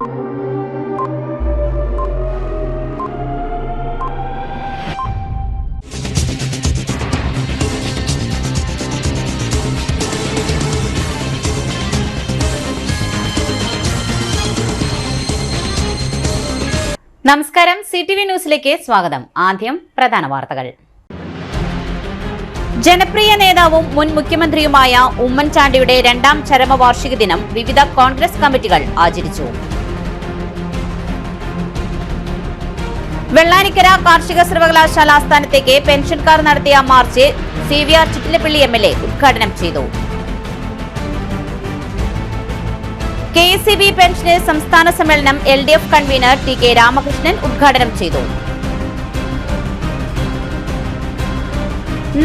നമസ്കാരം, CTV ന്യൂസിലേക്ക് സ്വാഗതം. ആദ്യം പ്രധാന വാർത്തകൾ. ജനപ്രിയ നേതാവും മുൻ മുഖ്യമന്ത്രിയുമായ ഉമ്മൻചാണ്ടിയുടെ രണ്ടാം ചരമവാർഷിക ദിനം വിവിധ കോൺഗ്രസ് കമ്മിറ്റികൾ ആചരിച്ചു. വെള്ളാനിക്കര കാർഷിക സർവകലാശാല ആസ്ഥാനത്തേക്ക് പെൻഷൻകാർ നടത്തിയ മാർച്ച് CVR ചിറ്റിലപ്പള്ളി MLA ഉദ്ഘാടനം ചെയ്തു. KSEB പെൻഷന് സംസ്ഥാന സമ്മേളനം LDF കൺവീനർ TK രാമകൃഷ്ണൻ ഉദ്ഘാടനം ചെയ്തു.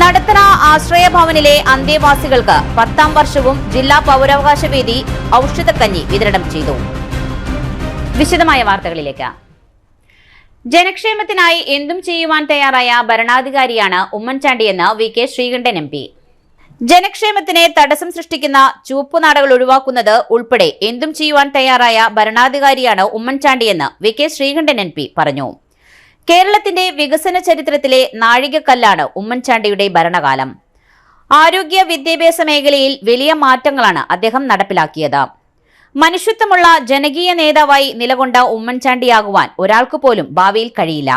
നടത്തറ ആശ്രയ ഭവനിലെ അന്തേവാസികൾക്ക് 10ാം വർഷവും ജില്ലാ പൗരാവകാശ വേദി ഔഷധക്കഞ്ഞി വിതരണം ചെയ്തു. വിശദമായ വാർത്തകളിലേക്ക്. ജനക്ഷേമത്തിനായി എന്തും ചെയ്യുവാൻ തയ്യാറായ ഭരണാധികാരിയാണ് ഉമ്മൻചാണ്ടിയെന്ന് VK ശ്രീകണ്ഠൻ MP. ജനക്ഷേമത്തിന് തടസ്സം സൃഷ്ടിക്കുന്ന ചുവപ്പുനാടകൾ ഒഴിവാക്കുന്നത് ഉൾപ്പെടെ എന്തും ചെയ്യുവാൻ തയ്യാറായ ഭരണാധികാരിയാണ് ഉമ്മൻചാണ്ടിയെന്ന് VK ശ്രീകണ്ഠൻ MP പറഞ്ഞു. കേരളത്തിന്റെ വികസന ചരിത്രത്തിലെ നാഴികക്കല്ലാണ് ഉമ്മൻചാണ്ടിയുടെ ഭരണകാലം. ആരോഗ്യ വിദ്യാഭ്യാസ മേഖലയിൽ വലിയ മാറ്റങ്ങളാണ് അദ്ദേഹം നടപ്പിലാക്കിയത്. മനുഷ്യത്വമുള്ള ജനകീയ നേതാവായി നിലകൊണ്ട ഉമ്മൻചാണ്ടിയാകുവാൻ ഒരാൾക്ക് പോലും ഭാവിയിൽ കഴിയില്ല.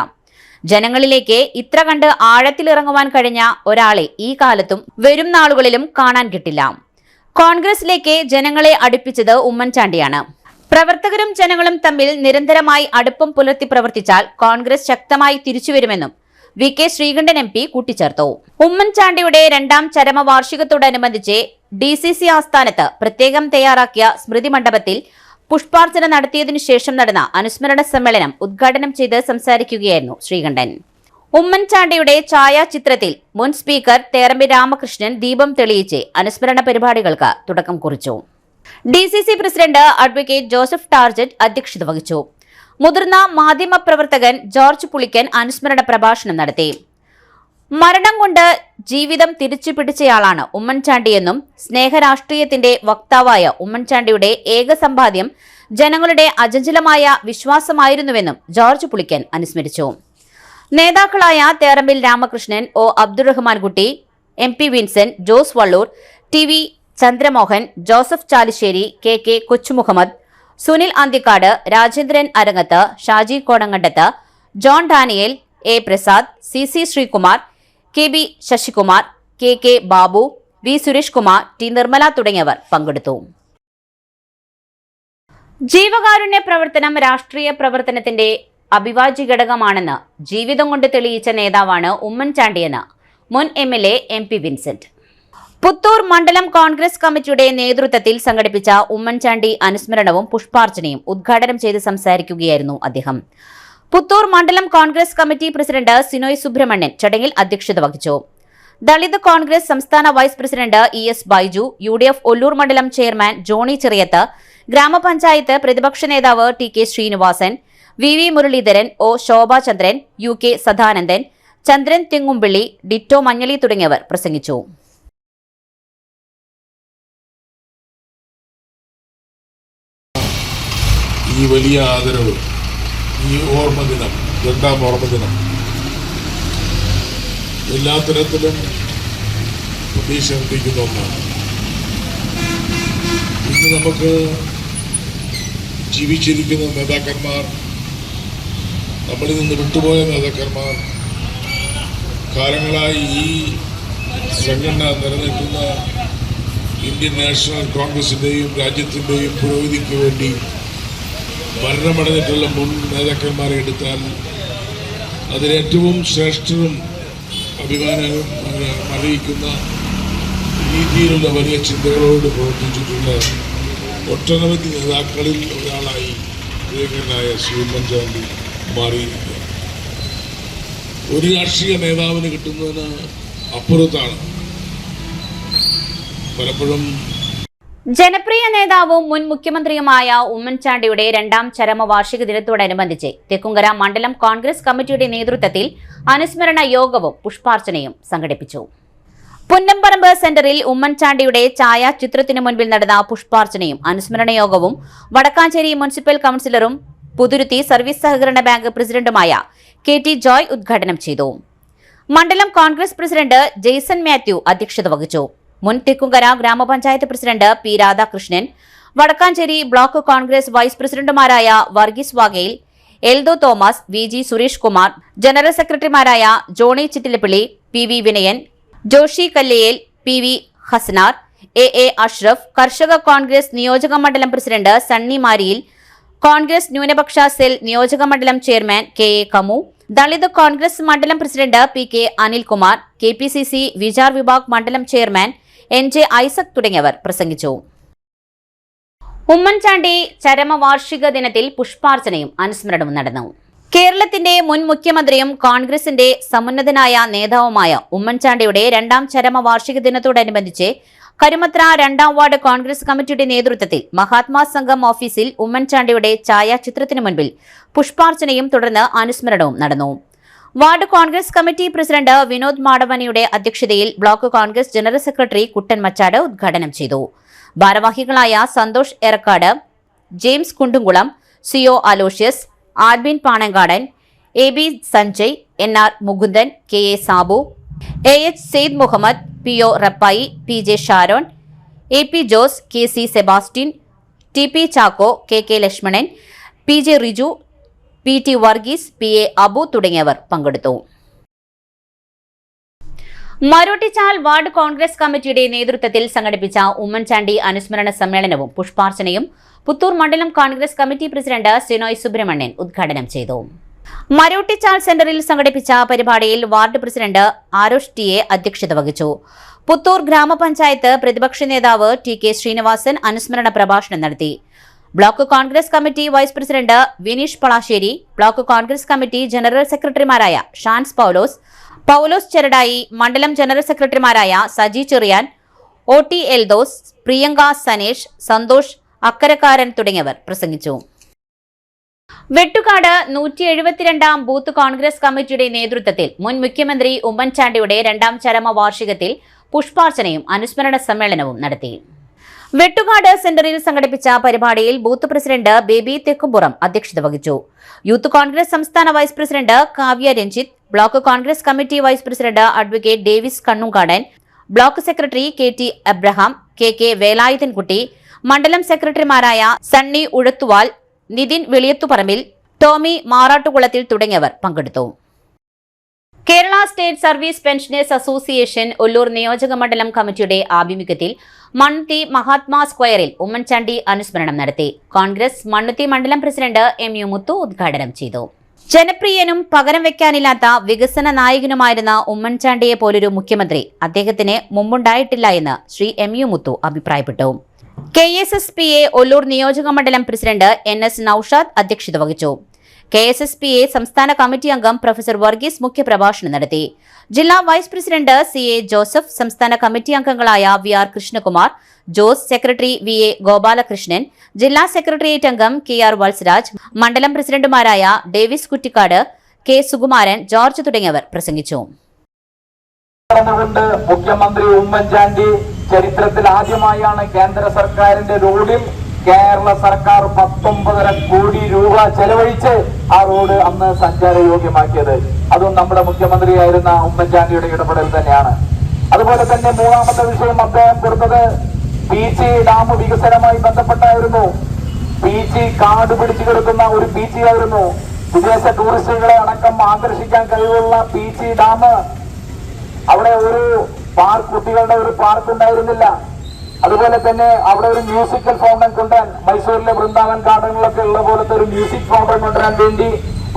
ജനങ്ങളിലേക്ക് ഇത്ര കണ്ട് ആഴത്തിലിറങ്ങുവാൻ കഴിഞ്ഞ ഒരാളെ ഈ കാലത്തും വരും നാളുകളിലും കാണാൻ കിട്ടില്ല. കോൺഗ്രസിലേക്ക് ജനങ്ങളെ അടുപ്പിച്ചത് ഉമ്മൻചാണ്ടിയാണ്. പ്രവർത്തകരും ജനങ്ങളും തമ്മിൽ നിരന്തരമായി അടുപ്പം പുലർത്തി പ്രവർത്തിച്ചാൽ കോൺഗ്രസ് ശക്തമായി തിരിച്ചുവരുമെന്നും VK ശ്രീകണ്ഠൻ MP കൂട്ടിച്ചേർത്തു. ഉമ്മൻചാണ്ടിയുടെ രണ്ടാം ചരമവാർഷികത്തോടനുബന്ധിച്ച് DCC ആസ്ഥാനത്ത് പ്രത്യേകം തയ്യാറാക്കിയ സ്മൃതി മണ്ഡപത്തിൽ പുഷ്പാർച്ചന നടത്തിയതിനു ശേഷം നടന്ന അനുസ്മരണ സമ്മേളനം ഉദ്ഘാടനം ചെയ്ത് സംസാരിക്കുകയായിരുന്നു ശ്രീകണ്ഠൻ. ഉമ്മൻചാണ്ടിയുടെ ഛായാചിത്രത്തിൽ മുൻ സ്പീക്കർ തേറമ്പി രാമകൃഷ്ണൻ ദീപം തെളിയിച്ച് അനുസ്മരണ പരിപാടികൾക്ക് തുടക്കം കുറിച്ചു. DCC president advocate Joseph target അധ്യക്ഷത വഹിച്ചു. മുതിർന്ന മാധ്യമപ്രവർത്തകൻ ജോർജ് പുളിക്കൻ അനുസ്മരണ പ്രഭാഷണം നടത്തി. മരണം കൊണ്ട് ജീവിതം തിരിച്ചു പിടിച്ചയാളാണ് ഉമ്മൻചാണ്ടിയെന്നും സ്നേഹരാഷ്ട്രീയത്തിന്റെ വക്താവായ ഉമ്മൻചാണ്ടിയുടെ ഏക സമ്പാദ്യം ജനങ്ങളുടെ അചഞ്ചലമായ വിശ്വാസമായിരുന്നുവെന്നും ജോർജ് പുളിക്കൻ അനുസ്മരിച്ചു. നേതാക്കളായ തേറമ്പിൽ Ramakrishnan, O Abdurahman Kutty, MP Vincent, Jose Vallur, TV Chandramohan, Joseph Chalissery, KK Kochumuhammed, Sunil Anthikad, Rajendran Arangath, Shaji Kodangandath, John Daniel, A Prasad, CC Sreekumar, KB Sasikumar, KK Babu, V Suresh Kumar, T Nirmala തുടങ്ങിയവർ പങ്കെടുത്തു. ജീവകാരുണ്യ പ്രവർത്തനം രാഷ്ട്രീയ പ്രവർത്തനത്തിന്റെ അവിഭാജ്യ ഘടകമാണെന്ന് ജീവിതം കൊണ്ട് തെളിയിച്ച നേതാവാണ് ഉമ്മൻചാണ്ടിയെന്ന് മുൻ MLA MP വിൻസെന്റ്. പുത്തൂർ മണ്ഡലം കോൺഗ്രസ് കമ്മിറ്റിയുടെ നേതൃത്വത്തിൽ സംഘടിപ്പിച്ച ഉമ്മൻചാണ്ടി അനുസ്മരണവും പുഷ്പാർച്ചനയും ഉദ്ഘാടനം ചെയ്ത് സംസാരിക്കുകയായിരുന്നു അദ്ദേഹം. പുത്തൂർ മണ്ഡലം Congress committee president Sinoy Subramanian ചടങ്ങിൽ അധ്യക്ഷത വഹിച്ചു. ദളിത് കോൺഗ്രസ് സംസ്ഥാന vice president ES Baiju, UDF Ollur മണ്ഡലം ചെയർമാൻ ജോണി ചെറിയത്ത്, ഗ്രാമപഞ്ചായത്ത് പ്രതിപക്ഷ നേതാവ് TK Srinivasan, VV Muraleedharan, O Shobhachandran, UK Sadanandan, Chandran Thengumpilly, Ditto Manjali തുടങ്ങിയവർ പ്രസംഗിച്ചു. ഈ വലിയ ആദരവ്, ഈ ഓർമ്മദിനം, രണ്ടാം ഓർമ്മദിനം എല്ലാ തരത്തിലും പ്രതീക്ഷ അർപ്പിക്കുന്ന ഒന്നാണ്. ഇന്ന് നമുക്ക് ജീവിച്ചിരിക്കുന്ന നേതാക്കന്മാർ, നമ്മളിൽ നിന്ന് വിട്ടുപോയ നേതാക്കന്മാർ, കാലങ്ങളായി ഈ സംഘടന നിലനിൽക്കുന്ന ഇന്ത്യൻ നാഷണൽ കോൺഗ്രസിൻ്റെയും രാജ്യത്തിൻ്റെയും പുരോഗതിക്ക് വേണ്ടി മരണമടഞ്ഞിട്ടുള്ള മുൻ നേതാക്കന്മാരെ എടുത്താൽ അതിലേറ്റവും ശ്രേഷ്ഠവും അഭിമാനവും അറിയിക്കുന്ന രീതിയിലുള്ള വലിയ ചിന്തകളോട് പ്രവർത്തിച്ചിട്ടുള്ള ഒട്ടനവധി നേതാക്കളിൽ ഒരാളായി പ്രിയങ്കരനായ ശ്രീ ഉമ്മൻചാണ്ടി മാറിയിരിക്കുക. ഒരു രാഷ്ട്രീയ നേതാവിന് കിട്ടുന്നതിന് അപ്പുറത്താണ് പലപ്പോഴും. ജനപ്രിയ നേതാവും മുൻ മുഖ്യമന്ത്രിയുമായ ഉമ്മൻചാണ്ടിയുടെ രണ്ടാം ചരമവാർഷിക ദിനത്തോടനുബന്ധിച്ച് തെക്കുംകര മണ്ഡലം കോൺഗ്രസ് കമ്മിറ്റിയുടെ നേതൃത്വത്തിൽ അനുസ്മരണ യോഗവും പുഷ്പാർച്ചനയും സംഘടിപ്പിച്ചു. പുന്നമ്പറമ്പ് സെന്ററിൽ ഉമ്മൻചാണ്ടിയുടെ ഛായാചിത്രത്തിന് മുൻപിൽ നടന്ന പുഷ്പാർച്ചനയും അനുസ്മരണ യോഗവും വടക്കാഞ്ചേരി മുനിസിപ്പൽ കൌൺസിലറും പുതുരുത്തി സർവീസ് സഹകരണ ബാങ്ക് പ്രസിഡന്റുമായ KT ജോയ് ഉദ്ഘാടനം ചെയ്തു. മണ്ഡലം കോൺഗ്രസ് പ്രസിഡന്റ് ജെയ്സൺ മാത്യു അധ്യക്ഷത വഹിച്ചു. മുൻ തെക്കുംകര ഗ്രാമപഞ്ചായത്ത് president P Radhakrishnan, Vadakkanchery block Congress vice പ്രസിഡന്റുമാരായ Varghese Vagayil, Eldho Thomas, VG Suresh Kumar, general സെക്രട്ടറിമാരായ Johnny Chittilappally, PV Vinayan, Joshi Kallel, PV Hassanar, AA Ashraf, കർഷക കോൺഗ്രസ് നിയോജക മണ്ഡലം പ്രസിഡന്റ് സണ്ണി മാരിയിൽ, കോൺഗ്രസ് ന്യൂനപക്ഷ സെൽ നിയോജക മണ്ഡലം chairman KA Kamu, Dalit Congress മണ്ഡലം president PK Anilkumar, KPCC Vichar Vibhag മണ്ഡലം ചെയർമാൻ NJ ഐസക് തുടങ്ങിയവർ പ്രസംഗിച്ചു. ഉമ്മൻചാണ്ടി ചരമവാർഷിക ദിനത്തിൽ പുഷ്പാർച്ചനയും അനുസ്മരണവും നടന്നു. കേരളത്തിന്റെ മുൻ മുഖ്യമന്ത്രിയും കോൺഗ്രസിന്റെ സമുന്നതനായ നേതാവുമായ ഉമ്മൻചാണ്ടിയുടെ രണ്ടാം ചരമവാർഷിക ദിനത്തോടനുബന്ധിച്ച് കരുമത്ര 2ാം വാർഡ് കോൺഗ്രസ് കമ്മിറ്റിയുടെ നേതൃത്വത്തിൽ മഹാത്മാ സംഘം ഓഫീസിൽ ഉമ്മൻചാണ്ടിയുടെ ഛായാചിത്രത്തിന് മുൻപിൽ പുഷ്പാർച്ചനയും തുടർന്ന് അനുസ്മരണവും നടന്നു. Ward Congress committee president Vinod മാടവനിയുടെ അധ്യക്ഷതയിൽ block Congress general secretary Kuttan Machad ഉദ്ഘാടനം ചെയ്തു. ഭാരവാഹികളായ Santhosh Erakkad, James Kundumkulam, CO Aloysius, Albin Panankadan, AB Sanjay, NR Mukundan, KA Sabu, AH Syed Muhammad, PO Rappai, PJ Sharon, AP Jose, KC Sebastian, TP Chacko, KK Lakshmanan, PJ Riju, PT Varghese, PA Abu തുടങ്ങിയവർ പങ്കെടുത്തു. മരോട്ടിച്ചാൽ വാർഡ് കോൺഗ്രസ് കമ്മിറ്റിയുടെ നേതൃത്വത്തിൽ സംഘടിപ്പിച്ച ഉമ്മൻചാണ്ടി അനുസ്മരണ സമ്മേളനവും പുഷ്പാർച്ചനയും പുത്തൂർ മണ്ഡലം Congress committee president Sinoy Subramanian ഉദ്ഘാടനം ചെയ്തു. മരോട്ടിച്ചാൽ സെന്ററിൽ സംഘടിപ്പിച്ച പരിപാടിയിൽ വാർഡ് പ്രസിഡന്റ് ആരോഷ് TA അധ്യക്ഷത വഹിച്ചു. പുത്തൂർ ഗ്രാമപഞ്ചായത്ത് പ്രതിപക്ഷ നേതാവ് TK ശ്രീനിവാസൻ അനുസ്മരണ പ്രഭാഷണം നടത്തി. Block Congress committee vice president Vineesh Palassery, block Congress committee general സെക്രട്ടറിമാരായ ഷാൻസ് പൗലോസ് ചെരടായി, മണ്ഡലം ജനറൽ സെക്രട്ടറിമാരായ സജി ചെറിയാൻ, OT എൽദോസ്, പ്രിയങ്ക സനേഷ്, സന്തോഷ് അക്കരക്കാരൻ തുടങ്ങിയവർ പ്രസംഗിച്ചു. വെട്ടുകാട് 172ാം ബൂത്ത് കോൺഗ്രസ് കമ്മിറ്റിയുടെ നേതൃത്വത്തിൽ മുൻ മുഖ്യമന്ത്രി ഉമ്മൻചാണ്ടിയുടെ രണ്ടാം ചരമവാർഷികത്തിൽ പുഷ്പാർച്ചനയും അനുസ്മരണ സമ്മേളനവും നടത്തി. വെട്ടുകാട് സെന്ററിൽ സംഘടിപ്പിച്ച പരിപാടിയിൽ ബൂത്ത് പ്രസിഡന്റ് ബേബി തെക്കുംപുറം അധ്യക്ഷത വഹിച്ചു. യൂത്ത് കോൺഗ്രസ് സംസ്ഥാന vice president Kavya Ranjith, block Congress committee vice president advocate Davis Kannumkadan, block secretary KT Abraham, KK Velayudhankutty, മണ്ഡലം സെക്രട്ടറിമാരായ സണ്ണി ഉഴത്തുവാൽ, നിതിൻ വെളിയത്തുപറമ്പിൽ, ടോമി മാറാട്ടുകുളത്തിൽ തുടങ്ങിയവർ പങ്കെടുത്തു. Kerala state service pensioners association Ollur നിയോജക മണ്ഡലം കമ്മിറ്റിയുടെ ആഭിമുഖ്യത്തിൽ മണ്ണുത്തി മഹാത്മാ സ്ക്വയറിൽ ഉമ്മൻചാണ്ടി അനുസ്മരണം നടത്തി. കോൺഗ്രസ് മണ്ണുത്തി മണ്ഡലം പ്രസിഡന്റ് MU മുത്തു ഉദ്ഘാടനം ചെയ്തു. ജനപ്രിയനും പകരം വെക്കാനില്ലാത്ത വികസന നായകനുമായിരുന്ന ഉമ്മൻചാണ്ടിയെ പോലൊരു മുഖ്യമന്ത്രി അദ്ദേഹത്തിന് മുമ്പുണ്ടായിട്ടില്ല എന്ന് ശ്രീ MU മുത്തു അഭിപ്രായപ്പെട്ടു. KSSPA ഒല്ലൂർ നിയോജക മണ്ഡലം പ്രസിഡന്റ് NS നൌഷാദ് അധ്യക്ഷത വഹിച്ചു. KSSPA സംസ്ഥാന കമ്മിറ്റി അംഗം പ്രൊഫസർ വർഗീസ് മുഖ്യപ്രഭാഷണം നടത്തി. ജില്ലാ വൈസ് പ്രസിഡന്റ് CA ജോസഫ്, സംസ്ഥാന കമ്മിറ്റി അംഗങ്ങളായ VR Krishnakumar, Jose, secretary VA Gopalakrishnan, ജില്ലാ സെക്രട്ടേറിയറ്റ് അംഗം KR വത്സരാജ്, മണ്ഡലം പ്രസിഡന്റുമാരായ ഡേവിസ് കുറ്റിക്കാട്, K സുകുമാരൻ, ജോർജ് തുടങ്ങിയവർ പ്രസംഗിച്ചു. മുഖ്യമന്ത്രി ഉമ്മൻചാണ്ടി ചരിത്രത്തിൽ ആദ്യമായാണ് കേന്ദ്ര സർക്കാരിന്റെ റോഡിൽ കേരള സർക്കാർ 19.5 കോടി രൂപ ചെലവഴിച്ച് ആ റോഡ് അന്ന് സഞ്ചാരയോഗ്യമാക്കിയത്. അതും നമ്മുടെ മുഖ്യമന്ത്രിയായിരുന്ന ഉമ്മൻചാണ്ടിയുടെ ഇടപെടൽ തന്നെയാണ്. അതുപോലെ തന്നെ മൂന്നാമത്തെ വിഷയം അദ്ദേഹം കൊടുത്തത് പീച്ചി ഡാം വികസനവുമായി ബന്ധപ്പെട്ടായിരുന്നു. പീച്ചി കാട് പിടിച്ചു കിടക്കുന്ന ഒരു പീച്ചി ആയിരുന്നു. വിദേശ ടൂറിസ്റ്റുകളെ അടക്കം ആകർഷിക്കാൻ കഴിവുള്ള പീച്ചി ഡാം, അവിടെ ഒരു കുട്ടികളുടെ ഒരു പാർക്ക് ഉണ്ടായിരുന്നില്ല. അതുപോലെ തന്നെ അവിടെ ഒരു മ്യൂസിക്കൽ ഫൗണ്ടൻ കൊണ്ടുവരാൻ, മൈസൂരിലെ വൃന്ദാവൻ ഗാർഡനിലൊക്കെ ഉള്ള പോലത്തെ ഒരു മ്യൂസിക് ഫൗണ്ടൻ കൊണ്ടുവരാൻ വേണ്ടി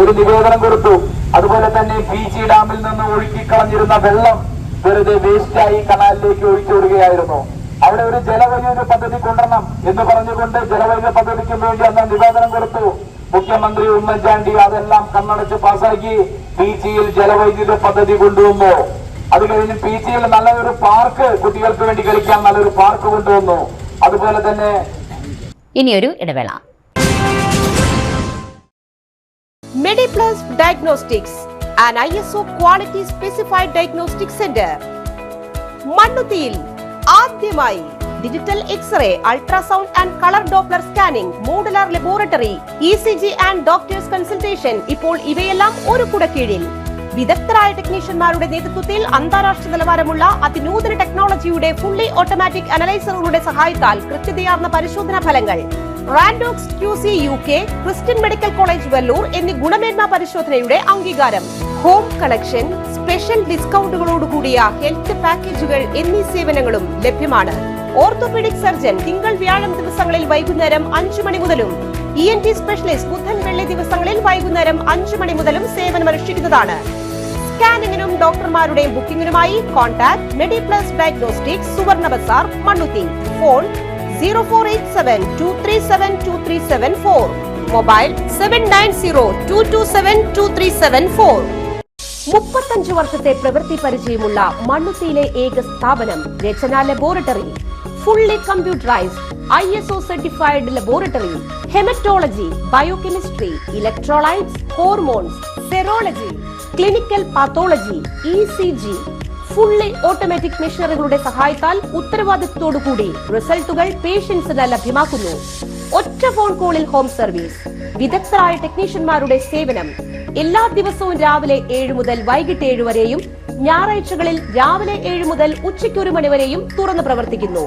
ഒരു നിവേദനം കൊടുത്തു. അതുപോലെ തന്നെ പീച്ചി ഡാമിൽ നിന്ന് ഒഴുക്കിക്കളഞ്ഞിരുന്ന വെള്ളം വെറുതെ വേസ്റ്റായി കനാലിലേക്ക് ഒഴിച്ചുവിടുകയായിരുന്നു. അവിടെ ഒരു ജലവൈദ്യുത പദ്ധതി കൊണ്ടുവരണം എന്ന് പറഞ്ഞുകൊണ്ട് ജലവൈദ്യുത പദ്ധതിക്ക് വേണ്ടി അന്ന് നിവേദനം കൊടുത്തു. മുഖ്യമന്ത്രി ഉമ്മൻചാണ്ടി അതെല്ലാം കണ്ണടച്ച് പാസാക്കി പീച്ചിയിൽ ജലവൈദ്യുത പദ്ധതി കൊണ്ടുവന്നു. അത് കഴിഞ്ഞ് പീച്ചിയിൽ നല്ലൊരു പാർക്ക്, കുട്ടികൾക്ക് വേണ്ടി കളിക്കാൻ നല്ലൊരു പാർക്ക് കൊണ്ടുവന്നു. അതുപോലെ തന്നെ ഇനിയൊരു ഇടവേള. MediPlus Diagnostics, an ISO quality specified diagnostic center. മണ്ണുത്തിയിൽ ആദ്യമായി digital X-ray, ultrasound and colour Doppler scanning, modular laboratory, ECG and doctors consultation. ഇപ്പോൾ ഇവയെല്ലാം ഒരു കുടക്കീഴിൽ. വിദഗ്ധരായ ടെക്നീഷ്യന്മാരുടെ നേതൃത്വത്തിൽ അന്താരാഷ്ട്ര നിലവാരമുള്ള അതിനൂതന ടെക്നോളജിയുടെ ഫുള്ളി ഓട്ടോമാറ്റിക് അനലൈസറുകളുടെ സഹായത്താൽ കൃത്യതയാർന്ന പരിശോധനാ ഫലങ്ങൾ. റാൻഡോക്സ് QC UK, Christian medical college Vellore എന്നീ ഗുണമേന്മ പരിശോധനയുടെ അംഗീകാരം. ഹോം കളക്ഷൻ, സ്പെഷ്യൽ ഡിസ്കൗണ്ടുകളോടുകൂടിയ ഹെൽത്ത് പാക്കേജുകൾ എന്നീ സേവനങ്ങളും ലഭ്യമാണ്. ഓർത്തോപീഡിക് സർജൻ തിങ്കൾ വ്യാഴം ദിവസങ്ങളിൽ വൈകുന്നേരം 5 മണി മുതലും ENT സ്പെഷ്യലിസ്റ്റ് ബുധൻ വെള്ളി ദിവസങ്ങളിൽ വൈകുന്നേരം 5 മണി മുതലും സേവനമനുഷ്ഠിക്കുന്നതാണ്. സ്കാനിങ്ങിനും ഡോക്ടർമാരുടെയും ബുക്കിംഗിനുമായി കോൺടാക്ട് മെഡിപ്ലസ് ഡയഗ്നോസ്റ്റിക്സ്, സുവർണ ബസാർ, മണ്ണുത്തി. Phone 0487237237 mobile 7902272374. 35 വർഷത്തെ പ്രവൃത്തി പരിചയമുള്ള മണ്ണുത്തിയിലെ ഏക സ്ഥാപനം Rachana laboratory. Fully computerised ISO certified laboratory. Haematology, biochemistry, electrolytes, hormones, serology, clinical pathology, ECG. Fully automatic മെഷീനറികളുടെ സഹായത്താൽ ഉത്തരവാദിത്വത്തോടുകൂടി റിസൾട്ടുകൾ പേഷ്യൻസിന് ലഭ്യമാക്കുന്നു. ഒറ്റ ഫോൺ കോളിൽ ഹോം സർവീസ്. വിദഗ്ധരായ ടെക്നീഷ്യന്മാരുടെ സേവനം. എല്ലാ ദിവസവും രാവിലെ 7 മുതൽ വൈകിട്ട് 7 വരെയും ഞായറാഴ്ചകളിൽ രാവിലെ 7 മുതൽ ഉച്ചയ്ക്ക് 1 മണി വരെയും തുറന്നു പ്രവർത്തിക്കുന്നു.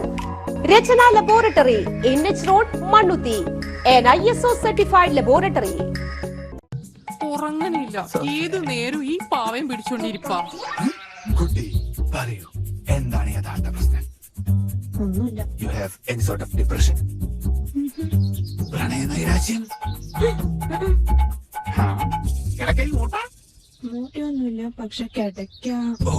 Rachana laboratory, NH road, Mannuthy. ISO certified laboratory. ഉറങ്ങണില്ല, ഏത് നേരം ഈ പാവയും പിടിച്ചോണ്ടിരിപ്പാ. കുട്ടി പറയൂ, എന്താണ് യഥാർത്ഥ പ്രശ്നം? ഒന്നുമില്ല. You have any sort of depression? പ്രണയ നൈരാശ്യം? കിടക്കയിൽ മൂട്ടാ? മൂട്ടിയൊന്നുമില്ല, പക്ഷെ കിടക്കാം. ഓ,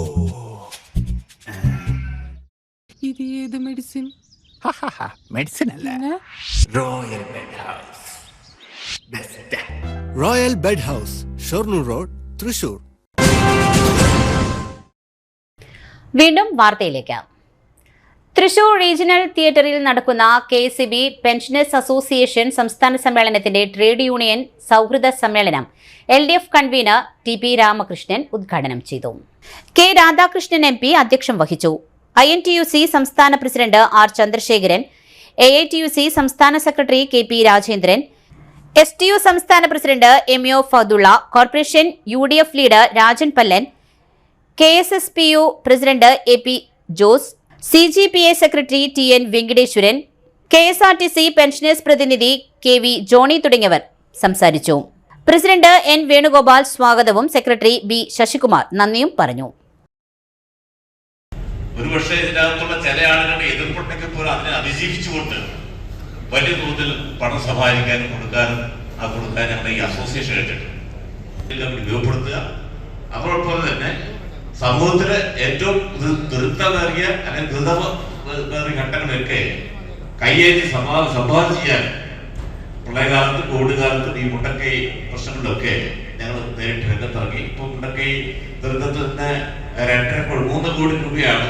ഇത് ഏത് മെഡിസിൻ? മെഡിസിൻ അല്ല, പിന്നെ? Royal bed house. Royal bed house, Shoranur road, Thrissur. വീണ്ടും വാർത്തയിലേക്ക്. തൃശൂർ റീജിയണൽ തിയേറ്ററിൽ നടക്കുന്ന KCB പെൻഷനേഴ്സ് അസോസിയേഷൻ സംസ്ഥാന സമ്മേളനത്തിന്റെ ട്രേഡ് യൂണിയൻ സൗഹൃദ സമ്മേളനം LDF കൺവീനർ TP രാമകൃഷ്ണൻ ഉദ്ഘാടനം ചെയ്തു. K രാധാകൃഷ്ണൻ MP അധ്യക്ഷം വഹിച്ചു. INTUC സംസ്ഥാന പ്രസിഡന്റ് R ചന്ദ്രശേഖരൻ, AITUC സംസ്ഥാന സെക്രട്ടറി KP രാജേന്ദ്രൻ, STU സംസ്ഥാന president MO Fathulla, corporation UDF leader Rajan Pallan, KSSPU president AP Jose, CGPA secretary TN Venkateswaran, KSRTC pensioners പ്രതിനിധി KV ജോണി തുടങ്ങിയവർ സംസാരിച്ചു. പ്രസിഡന്റ് N വേണുഗോപാൽ സ്വാഗതവും സെക്രട്ടറി B ശശികുമാർ നന്ദിയും പറഞ്ഞു. ഒരുപക്ഷെ ഇതിനകത്തുള്ള ചില ആളുകളുടെ എതിർപ്പുണ്ടെങ്കിൽ പോലും അതിനെ അതിജീവിച്ചുകൊണ്ട് വലിയ തോതിൽ പണം സമ്പാദിക്കാനും കൊടുക്കാനും നമ്മുടെ ഈ അസോസിയേഷൻ എടുത്തിട്ടുണ്ട്. ഉപയോഗപ്പെടുത്തുക, അതോടൊപ്പം തന്നെ സമൂഹത്തിലെ ഏറ്റവും ദുരിതമേറിയ അല്ലെങ്കിൽ ദുരിതമേറിയ ഘട്ടങ്ങളൊക്കെ കയ്യേറ്റി സംഭാവന ചെയ്യാൻ പ്രളയകാലത്ത്, കോവിഡ് കാലത്ത് ഈ മുണ്ടക്കൈ പ്രശ്നങ്ങളിലൊക്കെ ഞങ്ങൾ നേരിട്ട് രംഗത്തിറങ്ങി. ഇപ്പോൾ മുണ്ടക്കൈ ദുരിതത്തിന് 3 കോടി രൂപയാണ്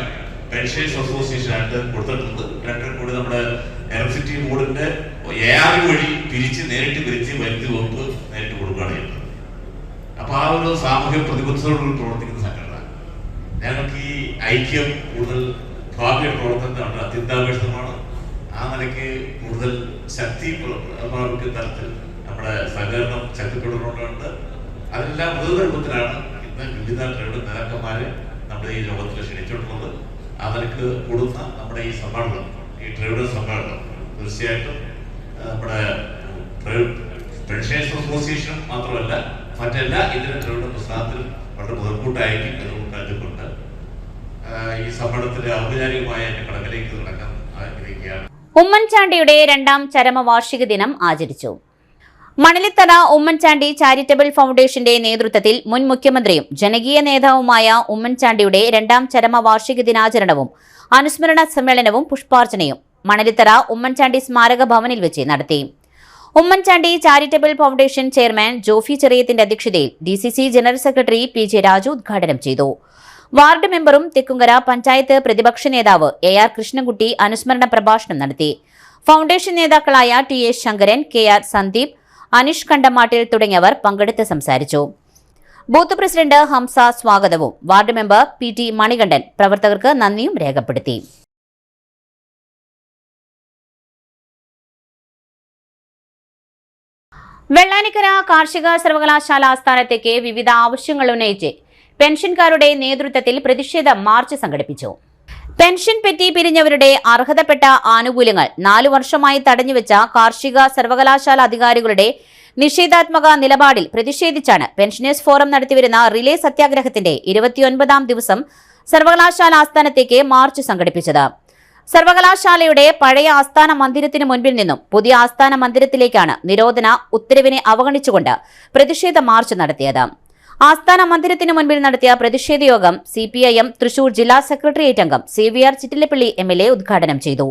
പെൻഷനേഴ്സ് അസോസിയേഷൻ ആയിട്ട് കൊടുത്തിട്ടുള്ളത്. 2.5 കോടി നമ്മുടെ ഇലക്ട്രിസിറ്റി ബോർഡിന്റെ AR വഴി നേരിട്ട് പിരിച്ച് വൈദ്യുതി വകുപ്പ് നേരിട്ട് കൊടുക്കുകയാണ് ചെയ്യുന്നത്. അപ്പൊ ആ ഒരു സാമൂഹ്യ പ്രതിബദ്ധതയോടുകൂടി പ്രവർത്തിക്കുന്ന സംഘടന. ഞങ്ങൾക്ക് ഈ ഐക്യം കൂടുതൽ ഭാവിയുടെ പ്രവർത്തനത്തിനാണ് അത്യന്താപേക്ഷിതമാണ്. ആ നിലയ്ക്ക് കൂടുതൽ ശക്തി പ്രാപിക്കുന്ന തരത്തിൽ നമ്മുടെ സഹകരണം ശക്തിപ്പെടുന്നുണ്ട്. അതെല്ലാം പൊതുരൂപത്തിലാണ് ഇന്ന് വിവിധ ട്രേഡ് നേതാക്കന്മാരെ നമ്മുടെ ഈ ലോകത്തിൽ ക്ഷണിച്ചിട്ടുള്ളത്. ആ നിലയ്ക്ക് കൂടുന്ന നമ്മുടെ ഈ സമ്മേളനം, ഈ ട്രേഡ് സമ്മേളനം തീർച്ചയായിട്ടും നമ്മുടെ പെൻഷനേഴ്സ് അസോസിയേഷൻ മാത്രമല്ല മറ്റെല്ലാ ഇതര ട്രേഡ് പ്രസ്ഥാനത്തിലും വളരെ മുതൽക്കൂട്ടായിരിക്കും എന്നുകൊണ്ട് ഈ സമ്മേളനത്തിന്റെ ഔപചാരികമായ കടന്നിലേക്ക് നടക്കാൻ ആഗ്രഹിക്കുകയാണ്. ഉമ്മൻചാണ്ടിയുടെ 2ാം ചരമവാർഷിക ദിനം ആചരിച്ചു. മണലിത്തറ ഉമ്മൻചാണ്ടി ചാരിറ്റബിൾ ഫൗണ്ടേഷന്റെ നേതൃത്വത്തിൽ മുൻ മുഖ്യമന്ത്രിയും ജനകീയ നേതാവുമായ ഉമ്മൻചാണ്ടിയുടെ 2ാം ചരമവാർഷിക ദിനാചരണവും അനുസ്മരണ സമ്മേളനവും പുഷ്പാർച്ചനയും മണലിത്തറ ഉമ്മൻചാണ്ടി സ്മാരക ഭവനിൽ വെച്ച് നടത്തി. Oommen Chandy charitable foundation chairman Jofy ചെറിയത്തിന്റെ അധ്യക്ഷതയിൽ DCC general secretary PJ Raju ഉദ്ഘാടനം ചെയ്തു. വാർഡ് മെമ്പറും തെക്കുംകര പഞ്ചായത്ത് പ്രതിപക്ഷ നേതാവ് AR കൃഷ്ണൻകുട്ടി അനുസ്മരണ പ്രഭാഷണം നടത്തി. ഫൗണ്ടേഷൻ നേതാക്കളായ TS ശങ്കരൻ, KR സന്ദീപ്, അനിഷ് കണ്ടമാട്ടിൽ തുടങ്ങിയവർ പങ്കെടുത്ത് സംസാരിച്ചു. ബൂത്ത് പ്രസിഡന്റ് ഹംസ സ്വാഗതവും വാർഡ് മെമ്പർ PT മണികണ്ഠൻ പ്രവർത്തകർക്ക് നന്ദിയും രേഖപ്പെടുത്തി. വെള്ളാനിക്കര കാർഷിക സർവകലാശാല ആസ്ഥാനത്തേക്ക് വിവിധ ആവശ്യങ്ങൾ ഉന്നയിച്ച് പെൻഷൻകാരുടെ നേതൃത്വത്തിൽ പ്രതിഷേധ മാർച്ച് സംഘടിപ്പിച്ചു. പെൻഷൻ പെറ്റി പിരിഞ്ഞവരുടെ അർഹതപ്പെട്ട ആനുകൂല്യങ്ങൾ 4 വർഷമായി തടഞ്ഞുവെച്ച കാർഷിക സർവകലാശാല അധികാരികളുടെ നിഷേധാത്മക നിലപാടിൽ പ്രതിഷേധിച്ചാണ് പെൻഷനേഴ്സ് ഫോറം നടത്തിവരുന്ന റിലേ സത്യാഗ്രഹത്തിന്റെ 29ാം ദിവസം സർവകലാശാല ആസ്ഥാനത്തേക്ക് മാർച്ച് സംഘടിപ്പിച്ചത്. സർവകലാശാലയുടെ പഴയ ആസ്ഥാന മന്ദിരത്തിന് മുൻപിൽ നിന്നും പുതിയ ആസ്ഥാന മന്ദിരത്തിലേക്കാണ് നിരോധന ഉത്തരവിനെ അവഗണിച്ചുകൊണ്ട് പ്രതിഷേധ മാർച്ച് നടത്തിയത്. ആസ്ഥാന മന്ദിരത്തിന് മുൻപിൽ നടത്തിയ പ്രതിഷേധ യോഗം CPIM തൃശൂർ ജില്ലാ സെക്രട്ടേറിയറ്റ് അംഗം CVR ചിറ്റിലപ്പള്ളി MLA ഉദ്ഘാടനം ചെയ്തു.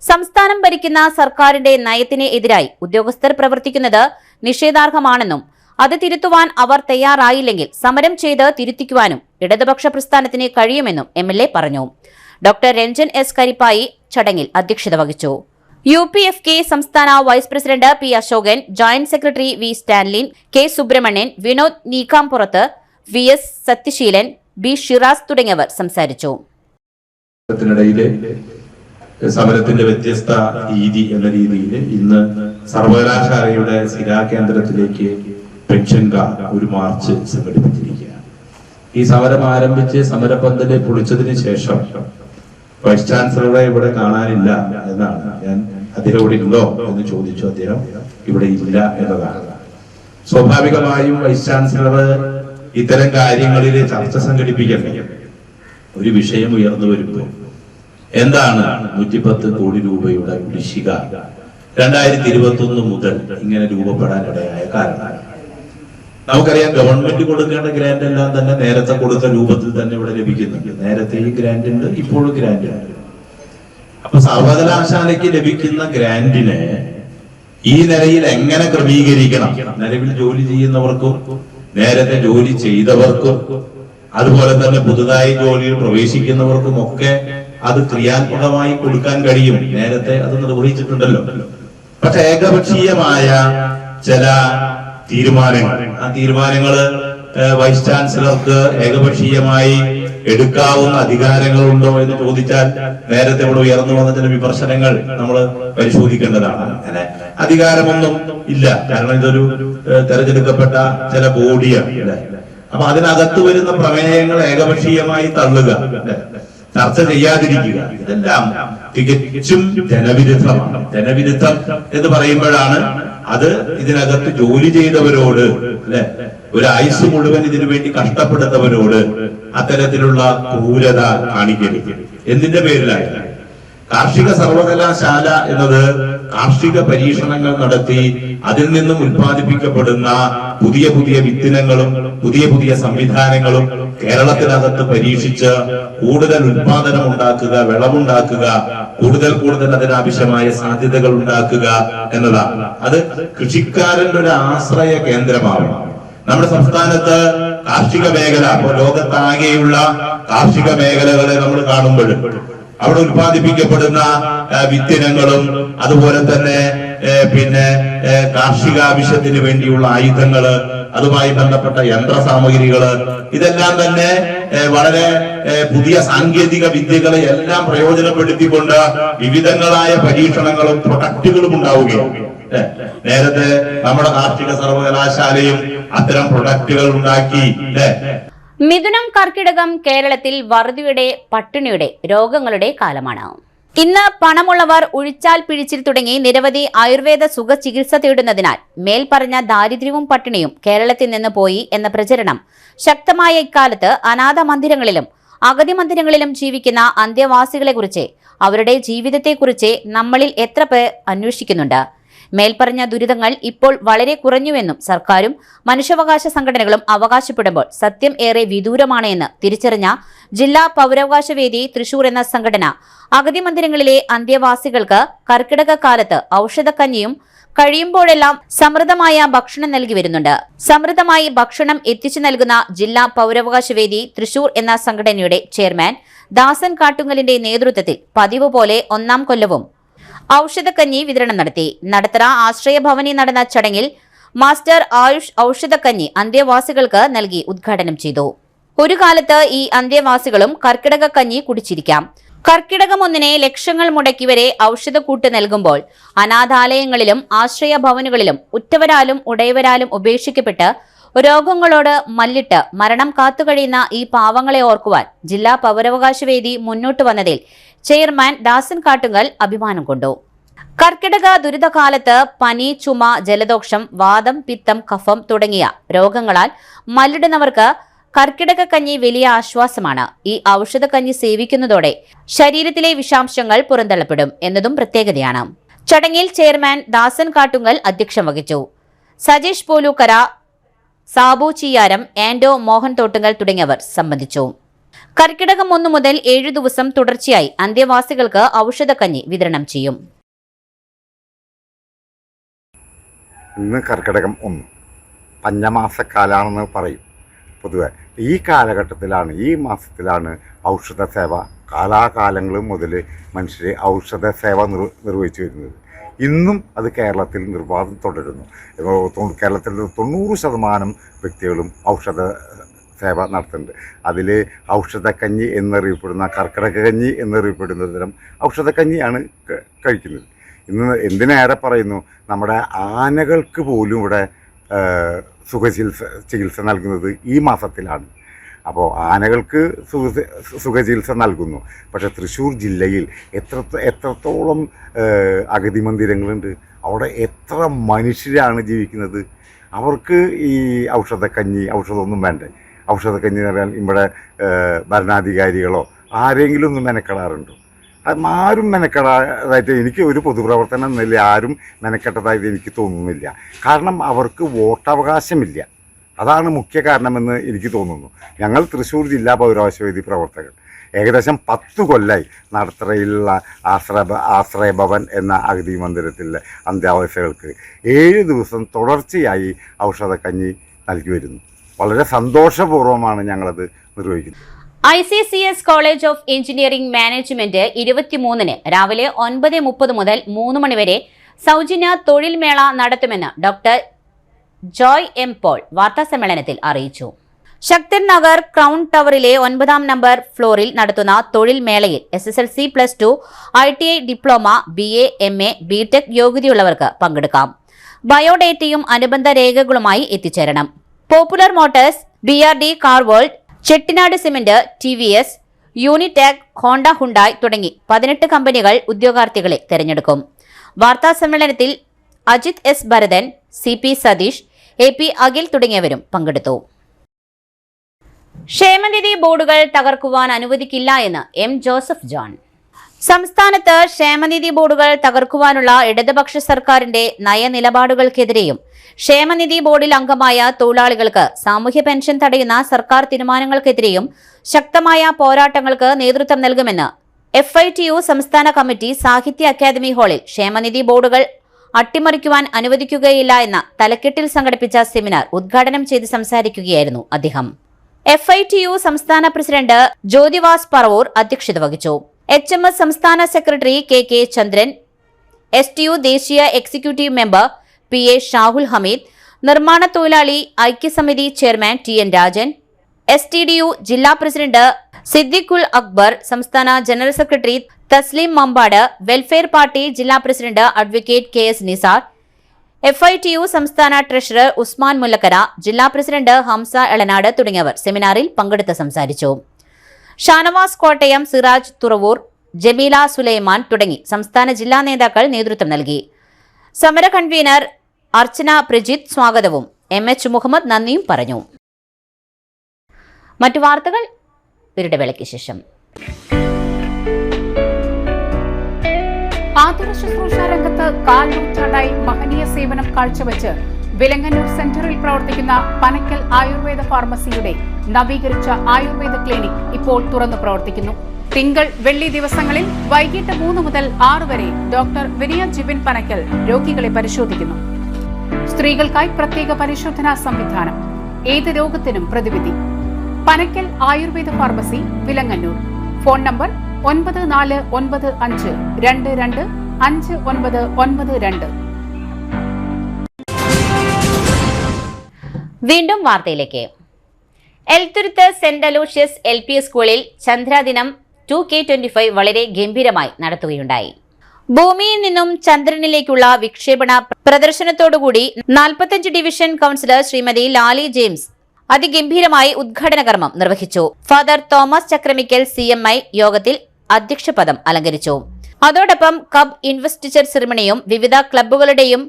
സംസ്ഥാനം ഭരിക്കുന്ന സർക്കാരിന്റെ നയത്തിന് എതിരായി ഉദ്യോഗസ്ഥർ പ്രവർത്തിക്കുന്നത് നിഷേധാർഹമാണെന്നും അത് തിരുത്തുവാൻ അവർ തയ്യാറായില്ലെങ്കിൽ സമരം ചെയ്ത് തിരുത്തിക്കുവാനും ഇടതുപക്ഷ പ്രസ്ഥാനത്തിന് കഴിയുമെന്നും MLA പറഞ്ഞു. ഡോക്ടർ രഞ്ജൻ S കരിപ്പായി ചടങ്ങിൽ അധ്യക്ഷത വഹിച്ചു. UPFK സംസ്ഥാന vice president P Ashokan, joint secretary V Stanlin, K Subramanian, Vinod Neekkampurath, VS Sathyaseelan, B Shiraz തുടങ്ങിയവർ സംസാരിച്ചു. സമരത്തിന്റെ വ്യത്യസ്ത രീതി എന്ന രീതിയിൽ ഇന്ന് സർവകലാശാലയുടെ ശിലാകേന്ദ്രത്തിലേക്ക് പെൻഷൻകാർ ഒരു മാർച്ച് സംഘടിപ്പിച്ചിരിക്കുകയാണ്. ഈ സമരം ആരംഭിച്ച് സമരപന്തല് പൊളിച്ചതിന് ശേഷം വൈസ് ചാൻസലറെ ഇവിടെ കാണാനില്ല എന്നാണ് അദ്ദേഹം ഇവിടെ ഉണ്ടോ എന്ന് ചോദിച്ചു. അദ്ദേഹം ഇവിടെ ഇല്ല എന്നതാണ്. സ്വാഭാവികമായും വൈസ് ചാൻസലർ ഇത്തരം കാര്യങ്ങളിൽ ചർച്ച സംഘടിപ്പിക്കണ്ടേ? ഒരു വിഷയം ഉയർന്നു വരുമ്പോൾ എന്താണ് 110 കോടി രൂപയുടെ കുടിശ്ശിക 2021 മുതൽ ഇങ്ങനെ രൂപപ്പെടാനിടയായ കാരണം? നമുക്കറിയാം, ഗവൺമെന്റ് കൊടുക്കേണ്ട ഗ്രാന്റ് എല്ലാം തന്നെ നേരത്തെ കൊടുത്ത രൂപത്തിൽ തന്നെ ഇവിടെ ലഭിക്കുന്നുണ്ട്. നേരത്തെ ഈ ഗ്രാന്റ് ഉണ്ട്, ഇപ്പോഴും ഗ്രാന്റ് ഉണ്ട്. അപ്പൊ സർവകലാശാലയ്ക്ക് ലഭിക്കുന്ന ഗ്രാന്റിനെ ഈ നിലയിൽ എങ്ങനെ ക്രമീകരിക്കണം? നിലവിൽ ജോലി ചെയ്യുന്നവർക്കും നേരത്തെ ജോലി ചെയ്തവർക്കും അതുപോലെ തന്നെ പുതുതായി ജോലിയിൽ പ്രവേശിക്കുന്നവർക്കും ഒക്കെ അത് ക്രിയാത്മകമായി കൊടുക്കാൻ കഴിയും. നേരത്തെ അത് നിർവഹിച്ചിട്ടുണ്ടല്ലോ. പക്ഷെ ഏകപക്ഷീയമായ ചില തീരുമാനങ്ങൾ, ആ തീരുമാനങ്ങള് വൈസ് ചാൻസലർക്ക് ഏകപക്ഷീയമായി എടുക്കാവുന്ന അധികാരങ്ങളുണ്ടോ എന്ന് ചോദിച്ചാൽ നേരത്തെ ഇവിടെ ഉയർന്നു വന്ന ചില വിമർശനങ്ങൾ നമ്മൾ പരിശോധിക്കേണ്ടതാണ്. അങ്ങനെ അധികാരമൊന്നും ഇല്ല. കാരണം ഇതൊരു തെരഞ്ഞെടുക്കപ്പെട്ട ചില ബോഡിയാണ്. അപ്പൊ അതിനകത്ത് വരുന്ന പ്രമേയങ്ങൾ ഏകപക്ഷീയമായി തള്ളുക, ചർച്ച ചെയ്യാതിരിക്കുക, ഇതെല്ലാം തികച്ചും ജനവിരുദ്ധമാണ്. ജനവിരുദ്ധം എന്ന് പറയുമ്പോഴാണ് അത് ഇതിനകത്ത് ജോലി ചെയ്തവരോട്, അല്ലെ, ഒരു ആയുസ് മുഴുവൻ ഇതിനു വേണ്ടി കഷ്ടപ്പെടുന്നവരോട് അത്തരത്തിലുള്ള ക്രൂരത കാണിക്കരുത്. എന്തിന്റെ പേരിലായില്ല? കാർഷിക സർവകലാശാല എന്നത് കാർഷിക പരീക്ഷണങ്ങൾ നടത്തി അതിൽ നിന്നും ഉൽപ്പാദിപ്പിക്കപ്പെടുന്ന പുതിയ പുതിയ വിത്തിനങ്ങളും പുതിയ പുതിയ സംവിധാനങ്ങളും കേരളത്തിനകത്ത് പരീക്ഷിച്ച് കൂടുതൽ ഉൽപാദനം ഉണ്ടാക്കുക, വിളവുണ്ടാക്കുക, കൂടുതൽ അതിനാവശ്യമായ സാധ്യതകൾ ഉണ്ടാക്കുക എന്നതാണ്. അത് കൃഷിക്കാരന്റെ ഒരു ആശ്രയ കേന്ദ്രമാവണം. നമ്മുടെ സംസ്ഥാനത്ത് കാർഷിക മേഖല, ലോകത്താകെയുള്ള കാർഷിക മേഖലകളെ നമ്മൾ കാണുമ്പോൾ അവിടെ ഉൽപ്പാദിപ്പിക്കപ്പെടുന്ന വിത്തിനങ്ങളും അതുപോലെ തന്നെ കാർഷിക ആവശ്യത്തിന് വേണ്ടിയുള്ള ആയുധങ്ങള്, അതുമായി ബന്ധപ്പെട്ട യന്ത്ര സാമഗ്രികള്, ഇതെല്ലാം തന്നെ വളരെ പുതിയ സാങ്കേതിക വിദ്യകളെ എല്ലാം പ്രയോജനപ്പെടുത്തിക്കൊണ്ട് വിവിധങ്ങളായ പരീക്ഷണങ്ങളും പ്രൊഡക്റ്റുകളും ഉണ്ടാവുകയാണ്. നേരത്തെ നമ്മുടെ കാർഷിക സർവകലാശാലയും അത്തരം പ്രൊഡക്റ്റുകൾ ഉണ്ടാക്കി. മിഥുനം കർക്കിടകം കേരളത്തിൽ വറുതിയുടെ, പട്ടിണിയുടെ, രോഗങ്ങളുടെ കാലമാണ്. ഇന്ന് പണമുള്ളവർ ഉഴിച്ചാൽ പിഴിച്ചിൽ തുടങ്ങി നിരവധി ആയുർവേദ സുഖ ചികിത്സ തേടുന്നതിനാൽ മേൽപ്പറഞ്ഞ ദാരിദ്ര്യവും പട്ടിണിയും കേരളത്തിൽ നിന്ന് പോയി എന്ന പ്രചരണം ശക്തമായ ഇക്കാലത്ത് അനാഥ മന്ദിരങ്ങളിലും അഗതി മന്ദിരങ്ങളിലും ജീവിക്കുന്ന അന്ത്യവാസികളെക്കുറിച്ച്, അവരുടെ ജീവിതത്തെക്കുറിച്ച് നമ്മളിൽ എത്ര പേർ അന്വേഷിക്കുന്നുണ്ട്? മേൽപ്പറഞ്ഞ ദുരിതങ്ങൾ ഇപ്പോൾ വളരെ കുറഞ്ഞുവെന്നും സർക്കാരും മനുഷ്യാവകാശ സംഘടനകളും അവകാശപ്പെടുമ്പോൾ സത്യം ഏറെ വിദൂരമാണ് എന്ന് തിരിച്ചറിഞ്ഞ ജില്ലാ പൗരാവകാശ വേദി തൃശൂർ എന്ന സംഘടന അഗതി മന്ദിരങ്ങളിലെ അന്ത്യവാസികൾക്ക് കർക്കിടക കാലത്ത് ഔഷധക്കഞ്ഞിയും കഴിയുമ്പോഴെല്ലാം സമൃദ്ധമായ ഭക്ഷണം നൽകി വരുന്നുണ്ട്. സമൃദ്ധമായി ഭക്ഷണം എത്തിച്ചു നൽകുന്ന ജില്ലാ പൗരാവകാശ വേദി തൃശൂർ എന്ന സംഘടനയുടെ ചെയർമാൻ ദാസൻ കാട്ടുങ്ങലിന്റെ നേതൃത്വത്തിൽ പതിവ് പോലെ 1ാം കൊല്ലവും ഔഷധക്കഞ്ഞി വിതരണം നടത്തി. നടത്തറ ആശ്രയ ഭവനിൽ നടന്ന ചടങ്ങിൽ മാസ്റ്റർ ആയുഷ് ഔഷധക്കഞ്ഞി അന്തേവാസികൾക്ക് നൽകി ഉദ്ഘാടനം ചെയ്തു. ഒരു കാലത്ത് ഈ അന്തേവാസികളും കർക്കിടക കഞ്ഞി കുടിച്ചിരിക്കാം. കർക്കിടകം 1 ലക്ഷങ്ങൾ മുടക്കി വരെ ഔഷധക്കൂട്ട് നൽകുമ്പോൾ അനാഥാലയങ്ങളിലും ആശ്രയ ഭവനുകളിലും ഉറ്റവരാലും ഉടയവരാലും ഉപേക്ഷിക്കപ്പെട്ട് രോഗങ്ങളോട് മല്ലിട്ട് മരണം കാത്തുകഴിയുന്ന ഈ പാവങ്ങളെ ഓർക്കുവാൻ ജില്ലാ പൗരാവകാശ വേദി മുന്നോട്ട് വന്നതിൽ ചെയർമാൻ ദാസൻ കാട്ടുങ്കൽ അഭിമാനം കൊണ്ടു. കർക്കിടക ദുരിതകാലത്ത് പനി, ചുമ, ജലദോഷം, വാദം, പിത്തം, കഫം തുടങ്ങിയ രോഗങ്ങളാൽ മല്ലിടുന്നവർക്ക് കർക്കിടക കഞ്ഞി വലിയ ആശ്വാസമാണ്. ഈ ഔഷധക്കഞ്ഞി സേവിക്കുന്നതോടെ ശരീരത്തിലെ വിഷാംശങ്ങൾ പുറന്തള്ളപ്പെടും എന്നതും പ്രത്യേകതയാണ്. ചടങ്ങിൽ ചെയർമാൻ ദാസൻ കാട്ടുങ്കൽ അധ്യക്ഷം വഹിച്ചു. സജീഷ് പോലൂക്കര, സാബു ചിയാരം, ആൻഡോ മോഹൻ തോട്ടുങ്കൽ തുടങ്ങിയവർ സംബന്ധിച്ചു. കർക്കിടകം 1 മുതൽ 7 ദിവസം തുടർച്ചയായി അന്തേവാസികൾക്ക് ഔഷധക്കഞ്ഞി വിതരണം ചെയ്യും. ഇന്ന് കർക്കിടകം 1 പഞ്ഞമാസക്കാലാണെന്ന് പറയും. പൊതുവെ ഈ കാലഘട്ടത്തിലാണ്, ഈ മാസത്തിലാണ് ഔഷധ സേവ കാലാകാലങ്ങൾ മുതൽ മനുഷ്യർ ഔഷധ സേവ നിർവഹിച്ചു വരുന്നത്. ഇന്നും അത് കേരളത്തിൽ നിർബാധം തുടരുന്നു. കേരളത്തിൽ 90% വ്യക്തികളും ഔഷധ സേവ നടത്തുന്നുണ്ട്. അതിൽ ഔഷധക്കഞ്ഞി എന്നറിയപ്പെടുന്ന, കർക്കിടക കഞ്ഞി എന്നറിയപ്പെടുന്ന തരം ഔഷധക്കഞ്ഞിയാണ് കഴിക്കുന്നത്. ഇന്ന് എന്തിനേറെ പറയുന്നു, നമ്മുടെ ആനകൾക്ക് പോലും ഇവിടെ ചികിത്സ നൽകുന്നത് ഈ മാസത്തിലാണ്. അപ്പോൾ ആനകൾക്ക് സുഖചികിത്സ നൽകുന്നു. പക്ഷേ തൃശ്ശൂർ ജില്ലയിൽ എത്രത്തോളം അഗതി മന്ദിരങ്ങളുണ്ട്, അവിടെ എത്ര മനുഷ്യരാണ് ജീവിക്കുന്നത്. അവർക്ക് ഈ ഔഷധക്കഞ്ഞി, ഔഷധമൊന്നും വേണ്ടേ? ഔഷധക്കഞ്ഞി എന്ന് പറഞ്ഞാൽ ഇവിടെ ഭരണാധികാരികളോ ആരെങ്കിലും ഒന്ന് മെനക്കെടാറുണ്ടോ? ആരും മെനക്കെടാതായിട്ട് എനിക്ക് ഒരു പൊതുപ്രവർത്തനം എന്നല്ല ആരും മെനക്കെട്ടതായിട്ട് എനിക്ക് തോന്നുന്നില്ല. കാരണം അവർക്ക് വോട്ടവകാശമില്ല. അതാണ് മുഖ്യ കാരണമെന്ന് എനിക്ക് തോന്നുന്നു. ഞങ്ങൾ തൃശ്ശൂർ ജില്ലാ പൗരാവകാശവേദി പ്രവർത്തകർ ഏകദേശം 10 കൊല്ലമായി നടത്തറയിലുള്ള ആശ്രയഭവൻ എന്ന അഗതി മന്ദിരത്തിലെ അന്ത്യാവാസികൾക്ക് 7 ദിവസം തുടർച്ചയായി ഔഷധക്കഞ്ഞി നൽകി വരുന്നു. വളരെ സന്തോഷപൂർവ്വമാണ് ഞങ്ങളത് നിർവഹിക്കുന്നത്. ICCS college of engineering management 23-ന് രാവിലെ 9:30 മുതൽ 3 മണി വരെ സൗജന്യ തൊഴിൽ മേള നടത്തുമെന്ന് ഡോക്ടർ ജോയ് എം പോൾ വാർത്താസമ്മേളനത്തിൽ അറിയിച്ചു. ശക്തൻ നഗർ ക്രൗൺ ടവറിലെ 9-ാം നമ്പർ ഫ്ലോറിൽ നടത്തുന്ന തൊഴിൽ മേളയിൽ SSLC, +2, ITI, diploma, BA, MA, BTech യോഗ്യതയുള്ളവർക്ക് പങ്കെടുക്കാം. ബയോഡേറ്റയും അനുബന്ധ രേഖകളുമായി എത്തിച്ചേരണം. Popular motors, BRD car world, Chettinad cement, TVS, Unitac, Honda, Hyundai തുടങ്ങി 18 കമ്പനികൾ ഉദ്യോഗാർത്ഥികളെ തെരഞ്ഞെടുക്കും. വാർത്താ സമ്മേളനത്തിൽ Ajith S. Bharathan, CP Satheesh, AP Akhil തുടങ്ങിയവരും പങ്കെടുത്തു. ക്ഷേമനിധി ബോർഡുകൾ തകർക്കുവാൻ അനുവദിക്കില്ല എന്ന് M. Joseph John. സംസ്ഥാനത്ത് ക്ഷേമനിധി ബോർഡുകൾ തകർക്കുവാനുള്ള ഇടതുപക്ഷ സർക്കാരിന്റെ നയനിലപാടുകൾക്കെതിരെയും ക്ഷേമനിധി ബോർഡിൽ അംഗമായ തൊഴിലാളികൾക്ക് സാമൂഹ്യ പെൻഷൻ തടയുന്ന സർക്കാർ തീരുമാനങ്ങൾക്കെതിരെയും ശക്തമായ പോരാട്ടങ്ങൾക്ക് നേതൃത്വം നൽകുമെന്ന് FITU സംസ്ഥാന കമ്മിറ്റി സാഹിത്യ അക്കാദമി ഹാളിൽ ക്ഷേമനിധി ബോർഡുകൾ അട്ടിമറിക്കുവാൻ അനുവദിക്കുകയില്ല എന്ന തലക്കെട്ടിൽ സംഘടിപ്പിച്ച സെമിനാർ ഉദ്ഘാടനം ചെയ്ത് സംസാരിക്കുകയായിരുന്നു അദ്ദേഹം. FITU സംസ്ഥാന പ്രസിഡന്റ് ജ്യോതിവാസ് പറവൂർ അധ്യക്ഷത വഹിച്ചു. HMS സംസ്ഥാന സെക്രട്ടറി KK ചന്ദ്രൻ, STU ദേശീയ executive member PA Shahul Hameed, നിർമ്മാണ തൊഴിലാളി ഐക്യസമിതി ചെയർമാൻ TN രാജൻ, STDU ജില്ലാ പ്രസിഡന്റ് സിദ്ദിഖുൽ അക്ബർ, സംസ്ഥാന general secretary Thasleem Mambad, welfare party ജില്ലാ പ്രസിഡന്റ് അഡ്വക്കേറ്റ് KS നിസാർ, FITU സംസ്ഥാന ട്രഷറർ ഉസ്മാൻ മുല്ലക്കര, ജില്ലാ പ്രസിഡന്റ് ഹംസ എളനാട് തുടങ്ങിയവർ സെമിനാറിൽ പങ്കെടുത്ത് സംസാരിച്ചു. ഷാനവാസ് കോട്ടയം, സിറാജ് തുറവൂർ, ജമീല സുലൈമാൻ തുടങ്ങി സംസ്ഥാന ജില്ലാ നേതാക്കൾ നേതൃത്വം നൽകി. സമര കൺവീനർ അർച്ചന പ്രജിത്ത് സ്വാഗതവും MH മുഹമ്മദ് നന്ദിയും പറഞ്ഞു. മറ്റു വാർത്തകൾ ഇവരുടെ വേളയ്ക്ക് ശേഷം. ആതുര ശുശ്രൂഷ രംഗത്ത് 4 നൂറ്റാണ്ടായി മഹനീയ സേവനം കാഴ്ചവെച്ച് വിലങ്ങന്നൂർ സെന്ററിൽ പ്രവർത്തിക്കുന്ന പനക്കൽ ആയുർവേദ ഫാർമസിയുടെ നവീകരിച്ച ആയുർവേദ ക്ലിനിക് ഇപ്പോൾ തുറന്നു പ്രവർത്തിക്കുന്നു. തിങ്കൾ, വെള്ളി ദിവസങ്ങളിൽ വൈകിട്ട് 3 മുതൽ 6 വരെ ഡോക്ടർ വിനയ ജിബിൻ പനക്കൽ രോഗികളെ പരിശോധിക്കുന്നു. സ്ത്രീകൾക്കായി പ്രത്യേക പരിശോധനാ സംവിധാനം, ഏത് രോഗത്തിനും പ്രതിവിധി. Panakkal Ayurveda pharmacy, Vilangannur. Phone number 9495225992. വീണ്ടും വാർത്തയിലേക്ക്. എൽത്തുരുത്ത് സെന്റ് അലോഷ്യസ് LP സ്കൂളിൽ ചന്ദ്രദിനം 2K25 വളരെ ഗംഭീരമായി നടത്തുകയുണ്ടായി. ഭൂമിയിൽ നിന്നും ചന്ദ്രനിലേക്കുള്ള വിക്ഷേപണ പ്രദർശനത്തോടുകൂടി 45 division councillor Srimathi Lali James അതിഗംഭീരമായി ഉദ്ഘാടന കർമ്മം നിർവഹിച്ചു. ഫാദർ തോമസ് ചക്രമിക്കൽ CMI യോഗത്തിൽ അധ്യക്ഷപദം അലങ്കരിച്ചു. അതോടൊപ്പം കബ് ഇൻവെസ്റ്റിച്ചർ സെറിമണിയും വിവിധ ക്ലബ്ബുകളുടെയും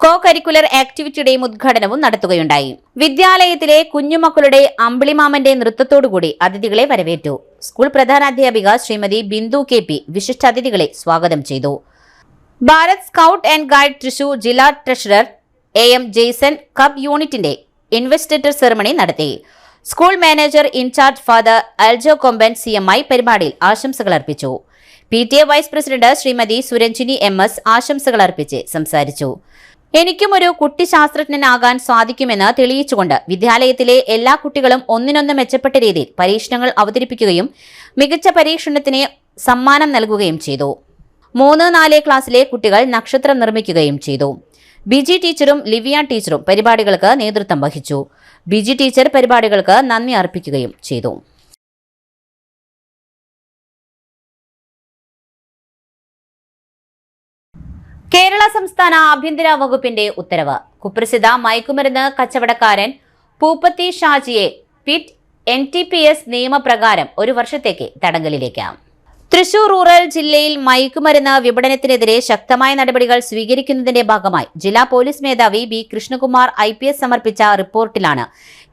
കോ കരിക്കുലർ ആക്ടിവിറ്റിയുടെയും ഉദ്ഘാടനവും നടത്തുകയുണ്ടായി. വിദ്യാലയത്തിലെ കുഞ്ഞുമക്കളുടെ അമ്പിളിമാമന്റെ നൃത്തത്തോടുകൂടി അതിഥികളെ വരവേറ്റു. സ്കൂൾ പ്രധാനാധ്യാപിക ശ്രീമതി ബിന്ദു KP വിശിഷ്ടാതിഥികളെ സ്വാഗതം ചെയ്തു. Bharat scout and guide Thrissur ജില്ലാ ട്രഷറർ AM ജെയ്സൺ കബ് യൂണിറ്റിന്റെ ഇൻവെസ്റ്റിറ്റർ സെറിമണി നടത്തി. School manager in-charge father Aljo Komban CMI പരിപാടിയിൽ ആശംസകൾ അർപ്പിച്ചു. PTA vice president Srimathi Suranjini MS ആശംസകൾ അർപ്പിച്ച് സംസാരിച്ചു. എനിക്കും ഒരു കുട്ടി ശാസ്ത്രജ്ഞനാകാൻ സാധിക്കുമെന്ന് തെളിയിച്ചുകൊണ്ട് വിദ്യാലയത്തിലെ എല്ലാ കുട്ടികളും ഒന്നിനൊന്ന് മെച്ചപ്പെട്ട രീതിയിൽ പരീക്ഷണങ്ങൾ അവതരിപ്പിക്കുകയും മികച്ച പരീക്ഷണത്തിന് സമ്മാനം നൽകുകയും ചെയ്തു. 3-4 ക്ലാസ്സിലെ കുട്ടികൾ നക്ഷത്രം നിർമ്മിക്കുകയും ചെയ്തു. BG ടീച്ചറും ലിവിയ ടീച്ചറും പരിപാടികൾക്ക് നേതൃത്വം വഹിച്ചു. BG ടീച്ചർ പരിപാടികൾക്ക് നന്ദി അർപ്പിക്കുകയും ചെയ്തു. കേരള സംസ്ഥാന ആഭ്യന്തര വകുപ്പിന്റെ ഉത്തരവ്. കുപ്രസിദ്ധ മയക്കുമരുന്ന് കച്ചവടക്കാരൻ പൂപ്പത്തി ഷാജിയെ പിറ്റ് NTPS നിയമപ്രകാരം 1 വർഷത്തേക്ക് തടങ്കലിലേക്ക്. തൃശൂർ റൂറൽ ജില്ലയിൽ മയക്കുമരുന്ന് വിപണനത്തിനെതിരെ ശക്തമായ നടപടികൾ സ്വീകരിക്കുന്നതിന്റെ ഭാഗമായി ജില്ലാ പോലീസ് മേധാവി B. കൃഷ്ണകുമാർ IPS സമർപ്പിച്ച റിപ്പോർട്ടിലാണ്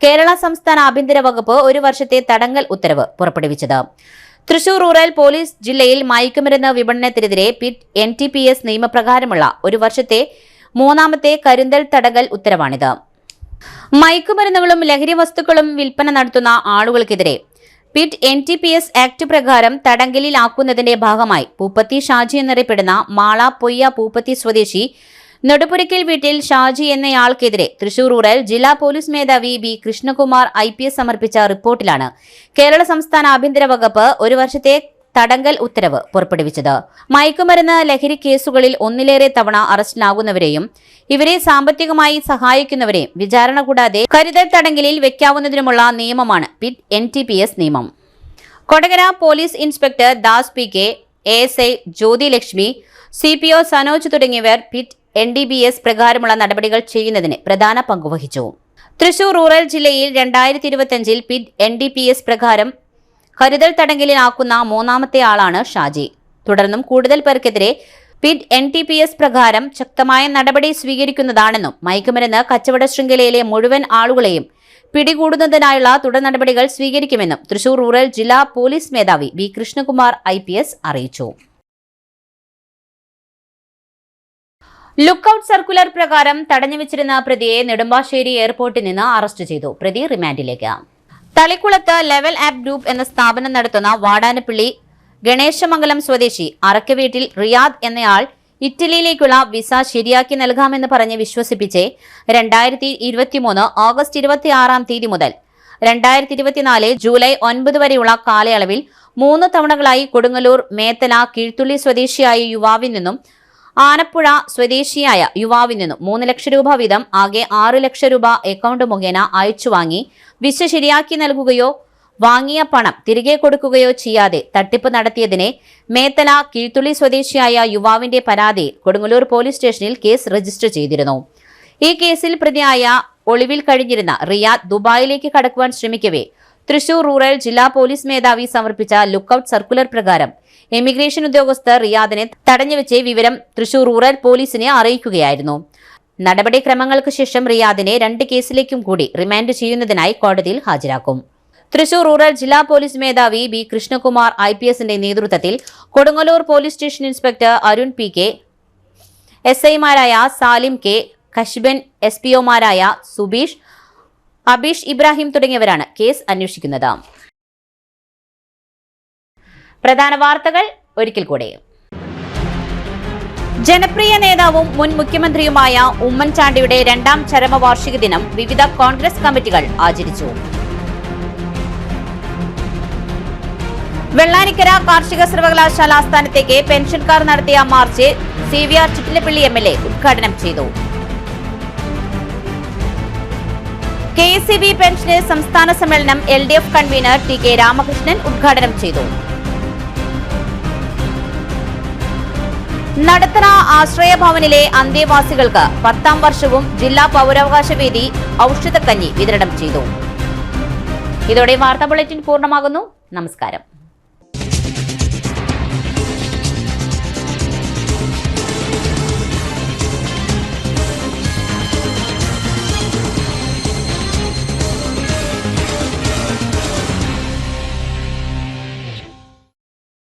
കേരള സംസ്ഥാന ആഭ്യന്തര വകുപ്പ് 1 വർഷത്തെ തടങ്കൽ ഉത്തരവ് പുറപ്പെടുവിച്ചത്. തൃശൂർ റൂറൽ പോലീസ് ജില്ലയിൽ മയക്കുമരുന്ന് വിപണനത്തിനെതിരെ പിറ്റ് NTPS നിയമപ്രകാരമുള്ള 1 വർഷത്തെ 3ാമത്തെ കരുതൽ തടങ്കൽ ഉത്തരവാണിത്. മയക്കുമരുന്നുകളും ലഹരി വസ്തുക്കളും വിൽപ്പന നടത്തുന്ന ആളുകൾക്കെതിരെ പിറ്റ് NTPS ആക്ട് പ്രകാരം തടങ്കലിലാക്കുന്നതിന്റെ ഭാഗമായി പൂപ്പത്തി ഷാജി എന്നറിയപ്പെടുന്ന മാള പൊയ്യ പൂപ്പത്തി സ്വദേശി നെടുപുരയ്ക്കൽ വീട്ടിൽ ഷാജി എന്നയാൾക്കെതിരെ തൃശൂർ റൂറൽ ജില്ലാ പോലീസ് മേധാവി B. കൃഷ്ണകുമാർ IPS സമർപ്പിച്ച റിപ്പോർട്ടിലാണ് കേരള സംസ്ഥാന ആഭ്യന്തര വകുപ്പ് 1 വർഷത്തെ തടങ്കൽ ഉത്തരവ് പുറപ്പെടുവിച്ചത്. മയക്കുമരുന്ന് ലഹരി കേസുകളിൽ ഒന്നിലേറെ തവണ അറസ്റ്റിലാകുന്നവരെയും ഇവരെ സാമ്പത്തികമായി സഹായിക്കുന്നവരെയും വിചാരണ കൂടാതെ കരുതൽ തടങ്കലിൽ വെക്കാവുന്നതിനുമുള്ള നിയമമാണ് പിറ്റ് NTPS നിയമം. Kodakara police inspector Das PK, ASI Jyothi Lakshmi, CPO Sanoj തുടങ്ങിയവർ പിറ്റ് NDPS പ്രകാരമുള്ള നടപടികൾ ചെയ്യുന്നതിന് പ്രധാന പങ്കുവഹിച്ചു. തൃശൂർ റൂറൽ ജില്ലയിൽ 2025 പിറ്റ് NDPS പ്രകാരം കരുതൽ തടങ്കലിലാക്കുന്ന 3ാമത്തെ ആളാണ് ഷാജി. തുടർന്നും കൂടുതൽ പേർക്കെതിരെ പിറ്റ് NTPS പ്രകാരം ശക്തമായ നടപടി സ്വീകരിക്കുന്നതാണെന്നും മയക്കുമരുന്ന് കച്ചവട ശൃംഖലയിലെ മുഴുവൻ ആളുകളെയും പിടികൂടുന്നതിനായുള്ള തുടർ നടപടികൾ സ്വീകരിക്കുമെന്നും തൃശൂർ റൂറൽ ജില്ലാ പോലീസ് മേധാവി B. കൃഷ്ണകുമാർ IPS അറിയിച്ചു. ലുക്കൌട്ട് സർക്കുലർ പ്രകാരം തടഞ്ഞുവച്ചിരുന്ന പ്രതിയെ നെടുമ്പാശ്ശേരി എയർപോർട്ടിൽ നിന്ന് അറസ്റ്റ് ചെയ്തു. പ്രതി റിമാൻഡിലേക്ക്. തളിക്കുളത്ത് ലെവൽ ആപ്പ് ഗ്രൂപ്പ് എന്ന സ്ഥാപനം നടത്തുന്ന വാടാനപ്പള്ളി ഗണേശമംഗലം സ്വദേശി അറക്കവീട്ടിൽ റിയാദ് എന്നയാൾ ഇറ്റലിയിലേക്കുള്ള വിസ ശരിയാക്കി നൽകാമെന്ന് പറഞ്ഞ് വിശ്വസിപ്പിച്ച് 2023 ഓഗസ്റ്റ് 26-ാം തീയതി മുതൽ 2024 ജൂലൈ 9 വരെയുള്ള കാലയളവിൽ 3 തവണകളായി കൊടുങ്ങല്ലൂർ മേത്തല കീഴ്ത്തുള്ളി സ്വദേശിയായ യുവാവിൽ നിന്നും ആനപ്പുഴ സ്വദേശിയായ യുവാവിൽ നിന്നും 3 ലക്ഷം രൂപ വീതം ആകെ 6 ലക്ഷം രൂപ അക്കൗണ്ട് മുഖേന അയച്ചു വാങ്ങി വിസ ശരിയാക്കി നൽകുകയോ വാങ്ങിയ പണം തിരികെ കൊടുക്കുകയോ ചെയ്യാതെ തട്ടിപ്പ് നടത്തിയതിനെ മേത്തല കീഴ്ത്തുള്ളി സ്വദേശിയായ യുവാവിന്റെ പരാതിയിൽ കൊടുങ്ങല്ലൂർ പോലീസ് സ്റ്റേഷനിൽ കേസ് രജിസ്റ്റർ ചെയ്തിരുന്നു. ഈ കേസിൽ പ്രതിയായ ഒളിവിൽ കഴിഞ്ഞിരുന്ന റിയാദ് ദുബായിലേക്ക് കടക്കുവാൻ ശ്രമിക്കവേ തൃശൂർ റൂറൽ ജില്ലാ പോലീസ് മേധാവി സമർപ്പിച്ച ലുക്കൌട്ട് സർക്കുലർ പ്രകാരം എമിഗ്രേഷൻ ഉദ്യോഗസ്ഥർ റിയാദിനെ തടഞ്ഞുവെച്ച് വിവരം തൃശൂർ റൂറൽ പോലീസിനെ അറിയിക്കുകയായിരുന്നു. നടപടിക്രമങ്ങൾക്ക് ശേഷം റിയാദിനെ 2 കേസിലേക്കും കൂടി റിമാൻഡ് ചെയ്യുന്നതിനായി കോടതിയിൽ ഹാജരാക്കും. തൃശൂർ റൂറൽ ജില്ലാ പോലീസ് മേധാവി B. കൃഷ്ണകുമാർ IPSന്റെ നേതൃത്വത്തിൽ Kodungallur police station inspector Arun PK, SIമാരായ സാലിം K, കശ്ബൻ, SPOമാരായ സുബീഷ്, അബീഷ് ഇബ്രാഹിം തുടങ്ങിയവരാണ് കേസ് അന്വേഷിക്കുന്നത്. പ്രധാന വാർത്തകൾ ഒരിക്കൽ കൂടെ. ജനപ്രിയ നേതാവും മുൻ മുഖ്യമന്ത്രിയുമായ ഉമ്മൻചാണ്ടിയുടെ 2ാം ചരമവാർഷിക ദിനം വിവിധ കോൺഗ്രസ് കമ്മിറ്റികൾ ആചരിച്ചു. വെള്ളാനിക്കര കാർഷിക സർവകലാശാല ആസ്ഥാനത്തേക്ക് പെൻഷൻകാർ നടത്തിയ മാർച്ച് CVR ചിറ്റിലപ്പള്ളി MLA ഉദ്ഘാടനം ചെയ്തു. KSEB പെൻഷനേഴ്സ് സംസ്ഥാന സമ്മേളനം LDF കൺവീനർ TK രാമകൃഷ്ണൻ ഉദ്ഘാടനം ചെയ്തു. നടത്തറ ആശ്രയ ഭവനിലെ അന്തേവാസികൾക്ക് 10ാം വർഷവും ജില്ലാ പൗരാവകാശ വേദി ഔഷധക്കഞ്ഞി വിതരണം ചെയ്തു. ഇതോടെ വാർത്താ ബുള്ളറ്റിൻ പൂർണ്ണമാകുന്നു. നമസ്കാരം.